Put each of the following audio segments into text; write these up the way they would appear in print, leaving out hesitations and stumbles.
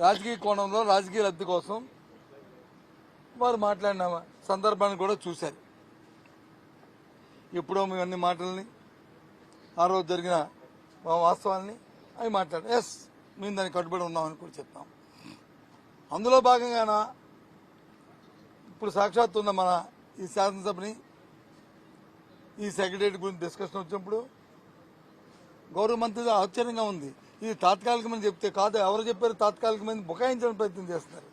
రాజకీయ కోణంలో రాజకీయ లబ్ధి కోసం వారు మాట్లాడిన సందర్భాన్ని కూడా చూశారు. ఎప్పుడో మేము అన్ని మాటల్ని ఆ రోజు జరిగిన వాస్తవాల్ని అవి మాట్లాడారు. ఎస్, మేము దానికి కట్టుబడి ఉన్నామని కూడా చెప్తాం. అందులో భాగంగాన ఇప్పుడు సాక్షాత్ ఉన్న మన ఈ శాసనసభని ఈ సెక్రటరీ గురించి డిస్కషన్ వచ్చినప్పుడు గౌరవ మంత్రి ఆశ్చర్యంగా ఉంది. ఇది తాత్కాలికమని చెప్తే కాదు, ఎవరు చెప్పారు తాత్కాలికమని బుకాయించడానికి ప్రయత్నం చేస్తున్నారు.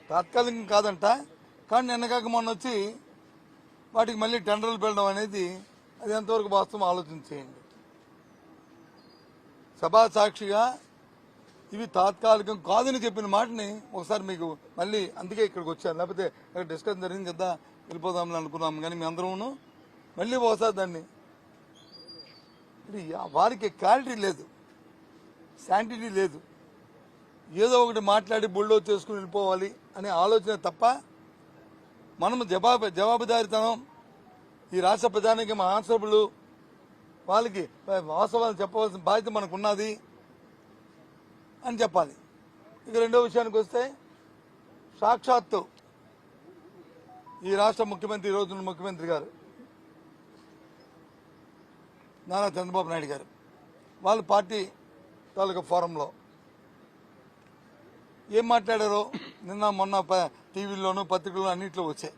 తాత్కాలికం కాదంట, కానీ నిన్నగాక మొన్న వచ్చి వాటికి మళ్ళీ టెండర్లు పెట్టడం అనేది అది ఎంతవరకు వాస్తవం ఆలోచించేయండి. సభా సాక్షిగా ఇవి తాత్కాలికం కాదని చెప్పిన మాటని ఒకసారి మీకు మళ్ళీ అందుకే ఇక్కడికి వచ్చాను. లేకపోతే ఇక్కడ డిస్కషన్ జరిగింది కదా వెళ్ళిపోదామని అనుకున్నాం, కానీ మీ అందరూ మళ్ళీ ఒకసారి దాన్ని వారికి క్లారిటీ లేదు, శాంటిటీ లేదు. ఏదో ఒకటి మాట్లాడి బుల్డో చేసుకుని వెళ్ళిపోవాలి అనే ఆలోచన తప్ప మనం జవాబుదారితనం ఈ రాష్ట్ర ప్రజానికి మన ఆన్సరబుల్ వాళ్ళకి వాస్తవాలు చెప్పవలసిన బాధ్యత మనకున్నది అని చెప్పాలి. ఇక రెండో విషయానికి వస్తే సాక్షాత్తు ఈ రాష్ట్ర ముఖ్యమంత్రి, ఈ రోజున ముఖ్యమంత్రి గారు నారా చంద్రబాబు నాయుడు గారు వాళ్ళ పార్టీ తాలూకా ఫోరంలో ఏం మాట్లాడారో నిన్న మొన్న టీవీల్లోనూ పత్రికల్లో అన్నింటిలో వచ్చాయి.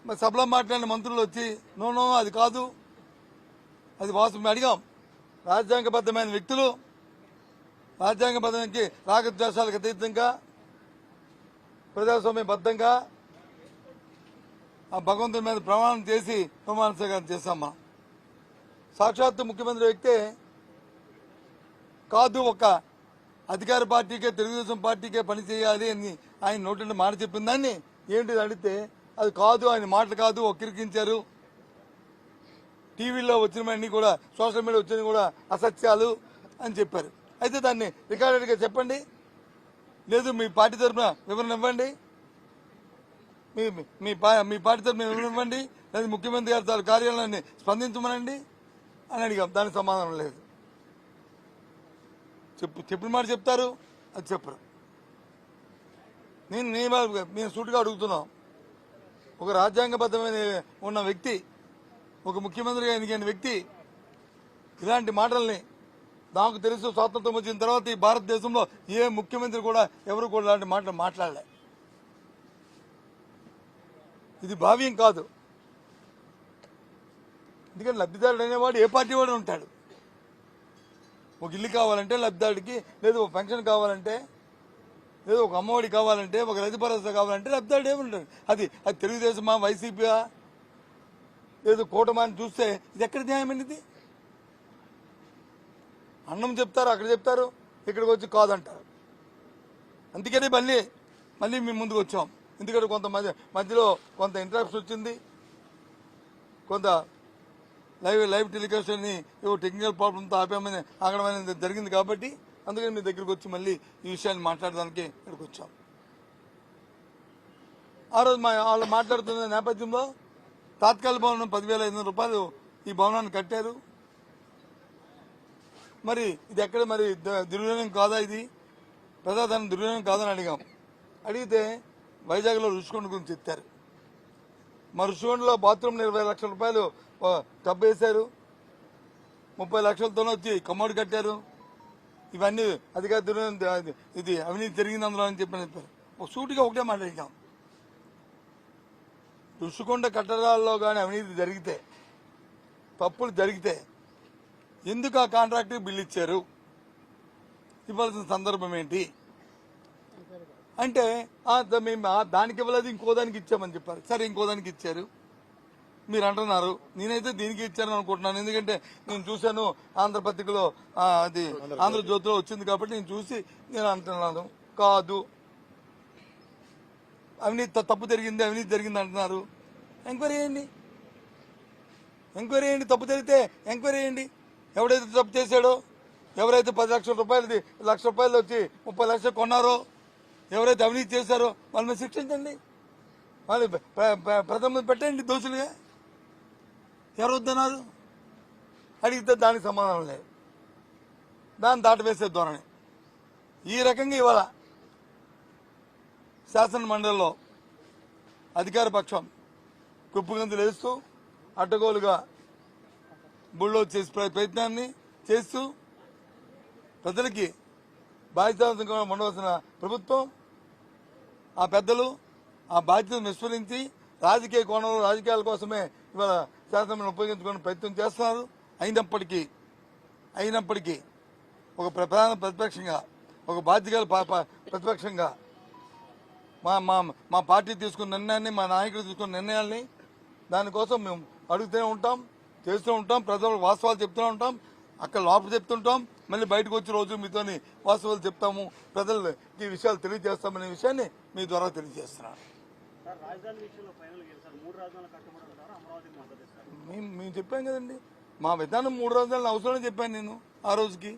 మరి సభలో మాట్లాడిన మంత్రులు వచ్చి నో అది కాదు, అది వాస్తవం అడిగాం. రాజ్యాంగబద్ధమైన వ్యక్తులు రాజ్యాంగబద్ధానికి రాగద్వేషాలకు అతీతంగా ప్రజాస్వామ్యబద్ధంగా ఆ భగవంతుని మీద ప్రమాణం చేసి ప్రమాణ స్వీకారం చేశాం. మనం సాక్షాత్తు ముఖ్యమంత్రి వ్యక్తే కాదు, ఒక అధికార పార్టీకే తెలుగుదేశం పార్టీకే పని చేయాలి అని ఆయన నోటి మాట చెప్పిన దాన్ని ఏంటిది అడిగితే అది కాదు, ఆయన మాటలు కాదు, ఒక్కిరికించారు. టీవీలో వచ్చినవన్నీ కూడా సోషల్ మీడియా వచ్చినవి కూడా అసత్యాలు అని చెప్పారు. అయితే దాన్ని రికార్డెడ్గా చెప్పండి, లేదు మీ పార్టీ తరఫున వివరణ ఇవ్వండి, మీ పార్టీ తరఫున వివరణ ఇవ్వండి, లేదా ముఖ్యమంత్రి గారి కార్యాలయాన్ని స్పందించమనండి అని అడిగాం. దానికి సమాధానం లేదు. చెప్పిన మాట చెప్తారు, అది చెప్పరు. మేము సూటిగా అడుగుతున్నాం. ఒక రాజ్యాంగబద్ధమైన ఉన్న వ్యక్తి, ఒక ముఖ్యమంత్రిగా ఎన్నికైన వ్యక్తి ఇలాంటి మాటల్ని, నాకు తెలుసు స్వాతంత్రం వచ్చిన తర్వాత ఈ భారతదేశంలో ఏ ముఖ్యమంత్రి కూడా ఎవరు కూడా ఇలాంటి మాటలు మాట్లాడలే. ఇది భావ్యం కాదు. ఎందుకంటే లబ్ధిదారుడు అనేవాడు ఏ పార్టీ వాడు ఉంటాడు. ఒక ఇల్లు కావాలంటే లబ్ధిదారుడికి, లేదు ఒక పెన్షన్ కావాలంటే, లేదు ఒక అమ్మఒడి కావాలంటే, ఒక రైతు భరోసా కావాలంటే లబ్ధిదారుడు ఏముంటాడు. అది తెలుగుదేశమా, వైసీపీయా, లేదు కూటమా అని చూస్తే ఇది ఎక్కడ న్యాయమైనది? అన్నం చెప్తారు, అక్కడ చెప్తారు, ఇక్కడికి వచ్చి కాదంటారు. అందుకని మళ్ళీ మేము ముందుకు వచ్చాం. ఎందుకంటే మధ్యలో కొంత ఇంటరప్షన్ వచ్చింది, కొంత లైవ్ టెలికాస్ట్ని టెక్నికల్ ప్రాబ్లంతో ఆగడం అనేది జరిగింది. కాబట్టి అందుకని మీ దగ్గరికి వచ్చి మళ్ళీ ఈ విషయాన్ని మాట్లాడడానికి ఇక్కడికి వచ్చాం. ఆ రోజు వాళ్ళు మాట్లాడుతున్న నేపథ్యంలో తాత్కాలిక భవనం 10,500 రూపాయలు ఈ భవనాన్ని కట్టారు. మరి ఇది ఎక్కడ మరి దుర్వినియోగం కాదా, ఇది ప్రజాధనం దుర్వినియోగం కాదని అడిగాం. అడిగితే వైజాగ్లో రుషికొండ గురించి ఎత్తారు. మా రుషికొండలో బాత్రూమ్లో 20 లక్షల రూపాయలు టబ్ వేశారు, 30 లక్షలతోనే వచ్చి కమ్మోడు కట్టారు. ఇవన్నీ అధికార దుర్వినియోగం, ఇది అవినీతి జరిగింది అందులో అని చెప్పారు. సూటిగా ఒకటే మాట్లాడాం. రుషికొండ కట్టడాల్లో కానీ అవినీతి జరిగితే, తప్పులు జరిగితే ఎందుకు ఆ కాంట్రాక్టర్ బిల్లు ఇచ్చారు, ఇవ్వాల్సిన సందర్భం ఏంటి అంటే మేము దానికి ఇవ్వలేదు, ఇంకో దానికి ఇచ్చామని చెప్పారు. సరే, ఇంకో దానికి ఇచ్చారు మీరు అంటున్నారు. నేనైతే దీనికి ఇచ్చారని అనుకుంటున్నాను. ఎందుకంటే నేను చూశాను ఆంధ్రపత్రికలో, అది ఆంధ్రజ్యోతిలో వచ్చింది కాబట్టి నేను చూసి నేను అంటున్నాను. కాదు, అవినీతి తప్పు జరిగింది, అవినీతి జరిగింది అంటున్నారు. ఎంక్వైరీ చేయండి, తప్పు జరిగితే ఎంక్వైరీ చేయండి. ఎవడైతే తప్పు చేశాడో, ఎవరైతే 10 లక్షల రూపాయలది 1 లక్ష రూపాయలు వచ్చి 30 లక్షలు కొన్నారో, ఎవరైతే అవినీతి చేశారో వాళ్ళ మీద శిక్షించండి, వాళ్ళు ప్రథమ పెట్టండి దోషులుగా. ఎవరు వద్దన్నారు? అడిగితే దానికి సమాధానం లేదు, దాన్ని దాటవేసే ధోరణి. ఈ రకంగా ఇవాళ శాసన మండలిలో అధికార పక్షం కుప్పగంతులు వేస్తూ అడ్డగోలుగా బుల్లో చేసే ప్రయత్నాన్ని చేస్తూ ప్రజలకి బాధ్యతగా ఉండవలసిన ప్రభుత్వం ఆ పెద్దలు ఆ బాధ్యతను విస్మరించి రాజకీయ కోణంలో రాజకీయాల కోసమే ఇవాళ శాసనం ఉపయోగించుకునే ప్రయత్నం చేస్తున్నారు. అయినప్పటికీ ఒక ప్రధాన ప్రతిపక్షంగా ఒక బాధ్యత ప్రతిపక్షంగా మా పార్టీ తీసుకున్న నిర్ణయాన్ని మా నాయకులు తీసుకున్న నిర్ణయాల్ని దానికోసం మేము అడుగుతూనే ఉంటాం, చేస్తూ ఉంటాం, ప్రజలకు వాస్తవాలు చెప్తూనే ఉంటాం, అక్కడ లోపల చెప్తుంటాం, మళ్ళీ బయటకు వచ్చి రోజు మీతోని వాస్తవాలు చెప్తాము, ప్రజలు ఈ విషయాలు తెలియజేస్తామనే విషయాన్ని మీ ద్వారా తెలియజేస్తున్నాను. మేము చెప్పాం కదండి, మా విధానం 3 రాజధానులు అవసరం చెప్పాను నేను ఆ రోజుకి.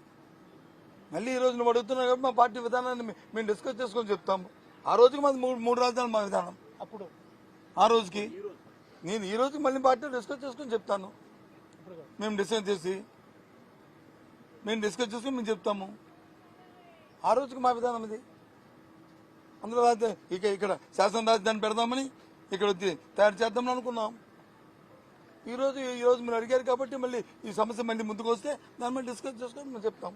మళ్ళీ ఈ రోజు నువ్వు అడుగుతున్నావు కాబట్టి మా పార్టీ విధానాన్ని మేము డిస్కస్ చేసుకొని చెప్తాము. ఆ రోజుకి మాది 3 రాజధానులు మా విధానం. అప్పుడు ఆ రోజుకి నేను ఈ రోజుకి మళ్ళీ పార్టీ డిస్కస్ చేసుకొని చెప్తాను. మేము డిస్కస్ చేసి మేము చెప్తాము. ఆ రోజుకి మా విధానం ఇది. అందులో ఇక్కడ శాసన రాజధాని పెడదామని ఇక్కడ వచ్చి తయారు చేద్దామని అనుకున్నాం. ఈ రోజు మీరు అడిగారు కాబట్టి మళ్ళీ ఈ సమస్య మళ్ళీ ముందుకు వస్తే దాని మీద డిస్కస్ చేసుకొని మేము చెప్తాం.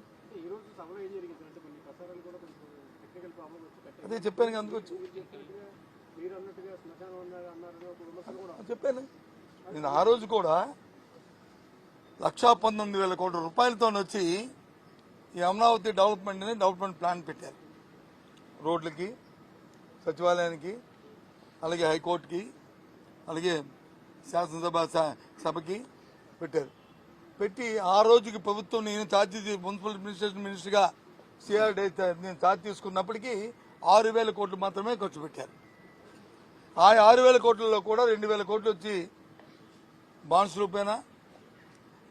అదే చెప్పాను అందుకు వచ్చి చెప్పాను. నేను ఆ రోజు కూడా 1,19,000 కోట్ల రూపాయలతో వచ్చి ఈ అమరావతి డెవలప్మెంట్ ప్లాన్ పెట్టారు. రోడ్లకి, సచివాలయానికి, అలాగే హైకోర్టుకి, అలాగే శాసనసభకి పెట్టారు. పెట్టి ఆ రోజుకి ప్రభుత్వం నేను ఛార్జ్ మున్సిపల్ అడ్మినిస్ట్రేషన్ మినిస్టర్గా సిఆర్డీ నేను ఛార్జ్ తీసుకున్నప్పటికీ 6,000 కోట్లు మాత్రమే ఖర్చు పెట్టారు. ఆ 6,000 కోట్లలో కూడా 2,000 కోట్లు వచ్చి బాండ్స్ రూపేనా,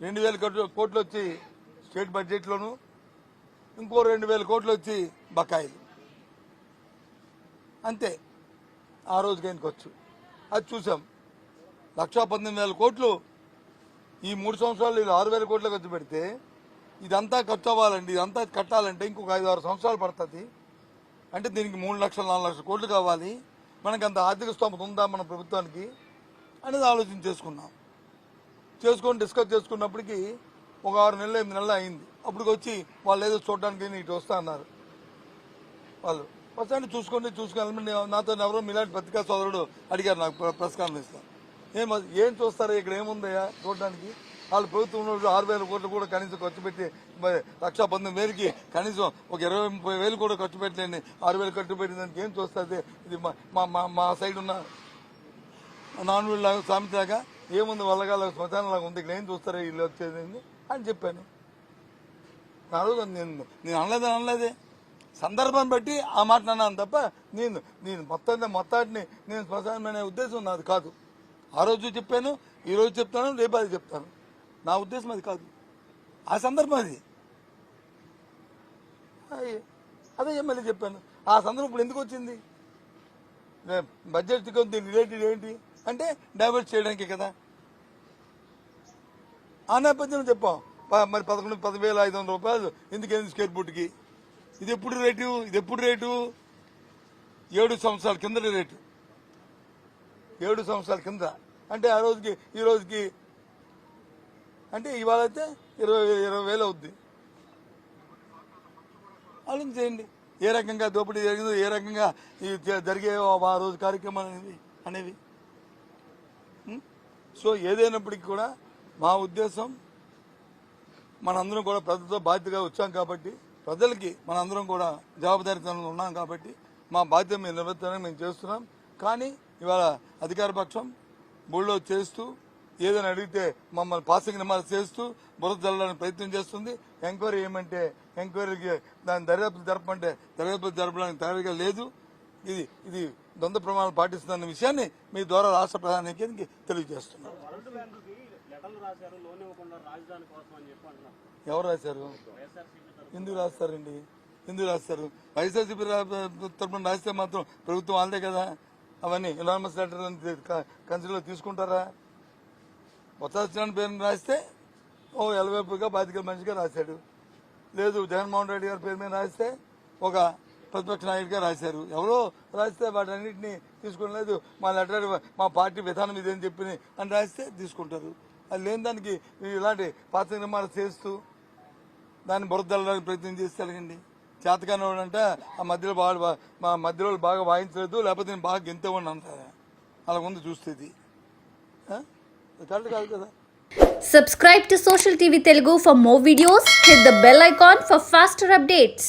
2,000 కోట్లు వచ్చి స్టేట్ బడ్జెట్లోను, ఇంకో 2,000 కోట్లు వచ్చి బకాయిలు. అంతే ఆ రోజుకి ఆయన ఖర్చు. అది చూసాం. 1,19,000 కోట్లు ఈ 3 సంవత్సరాలు 6,000 కోట్లు ఖర్చు పెడితే ఇదంతా ఖర్చు అవ్వాలండి, ఇదంతా కట్టాలంటే ఇంకొక 5-6 సంవత్సరాలు పడుతుంది. అంటే దీనికి 3 లక్షలు 4 లక్షల కోట్లు కావాలి. మనకు అంత ఆర్థిక స్తోమత ఉందా మన ప్రభుత్వానికి అనేది ఆలోచన చేసుకొని డిస్కస్ చేసుకున్నప్పటికీ ఒక 6 నెలలు 8 నెలలు అయింది. అప్పుడు వచ్చి వాళ్ళు ఏదో చూడడానికి ఇటు వస్తా అన్నారు. వాళ్ళు వస్తాను చూసుకొని నాతో ఎవరో మీలాంటి పత్రికా సోదరుడు అడిగారు నాకు ప్రెస్ కాన్ఫరెన్స్ లో, ఏం చూస్తారా ఇక్కడ ఏముందయ్యా చూడడానికి, వాళ్ళు ప్రభుత్వం 6,000 కోట్లు కూడా కనీసం ఖర్చు పెట్టి 1,19,000కి కనీసం ఒక 20,000 కూడా ఖర్చు పెట్టలేండి, 6,000 ఖర్చు పెట్టిన దానికి ఏం చూస్తుంది, ఇది మా సైడ్ ఉన్న నాన్ లాగా సామెతలాగా ఏముంది వల్లగా శ్మశానం లాగా ఉంది, ఇక్కడ ఏం చూస్తారా వీళ్ళు వచ్చేది అని చెప్పాను. ఆ రోజు నేను అనలేదే, సందర్భాన్ని బట్టి ఆ మాట అన్నాను తప్ప నేను మొత్తాన్ని నేను శ్మశానం అనే ఉద్దేశం నాది కాదు. ఆ రోజు చెప్పాను, ఈ రోజు చెప్తాను, రేపు అది చెప్తాను. నా ఉద్దేశం అది కాదు, ఆ సందర్భం అది. అదే మళ్ళీ చెప్పాను. ఆ సందర్భం ఇప్పుడు ఎందుకు వచ్చింది, బడ్జెట్ దీని రిలేటెడ్ ఏంటి అంటే డైవర్ట్ చేయడానికి కదా. ఆ నేపథ్యంలో చెప్పాం. మరి 11,500 రూపాయలు ఎందుకైంది స్క్వేర్ ఫుట్కి. ఇది ఎప్పుడు రేటు 7 సంవత్సరాల కింద రేటు, 7 సంవత్సరాల కింద. అంటే ఆ రోజుకి ఈ రోజుకి అంటే ఇవాళ అయితే 20,000 అవుద్ది. ఆలోచించేయండి ఏ రకంగా దోపిడీ జరిగిందో, ఏ రకంగా జరిగే ఆ రోజు కార్యక్రమాలు అనేవి. సో ఏదైనప్పటికీ కూడా మా ఉద్దేశం, మనందరం కూడా ప్రజలతో బాధ్యతగా వచ్చాం కాబట్టి, ప్రజలకి మనందరం కూడా జవాబుదారీతనంలో ఉన్నాం కాబట్టి మా బాధ్యత మేము నిర్వర్తన మేము చేస్తున్నాం. కానీ ఇవాళ అధికార పక్షం బోల్డో చేస్తూ ఏదైనా అడిగితే మమ్మల్ని పాసింగ్ నిమాలు చేస్తూ బురద జల్లడానికి ప్రయత్నం చేస్తుంది. ఎంక్వైరీ ఏమంటే ఎంక్వైరీకి దాని దర్యాప్తు జరపమంటే దర్యాప్తు జరపడానికి తయారీగా లేదు. ఇది ద్వంద్వ ప్రమాణాలు పాటిస్తున్న విషయాన్ని మీ ద్వారా రాష్ట్ర ప్రధానికి తెలియజేస్తున్నారు. ఎవరు రాశారు, ఎందుకు రాస్తారండి, ఎందుకు రాస్తారు? వైఎస్ఆర్సీపీ తరఫున రాస్తే మాత్రం ప్రభుత్వం వాళ్ళదే కదా. అవన్నీ ఎనానమస్ లెటర్ కన్సిడర్లో తీసుకుంటారా? బొత్స పేరుని రాస్తే ఎలవేపుగా బాధితుల మనిషిగా రాశాడు. లేదు జగన్మోహన్ రెడ్డి గారి పేరు మీద రాస్తే ఒక ప్రతిపక్ష నాయకుడిగా రాశారు. ఎవరో రాస్తే వాటన్నిటిని తీసుకోలేదు. మా లెటర్ మా పార్టీ విధానం ఇదేని చెప్పి అని రాస్తే తీసుకుంటారు. అది లేని దానికి ఇలాంటి పాత నిర్మాణాలు చేస్తూ దాన్ని బురదల్లడానికి ప్రయత్నం చేస్తే అడగండి. చేతకాని వాడు అంటే ఆ మధ్యలో మా మధ్యలో బాగా వాయించలేదు, లేకపోతే నేను బాగా గెంతేవాడిని అంటారా? అలా ముందు చూస్తే ఇది కరెక్ట్ కాదు కదా. Subscribe to Social TV Telugu for more videos. Hit the bell icon for faster updates.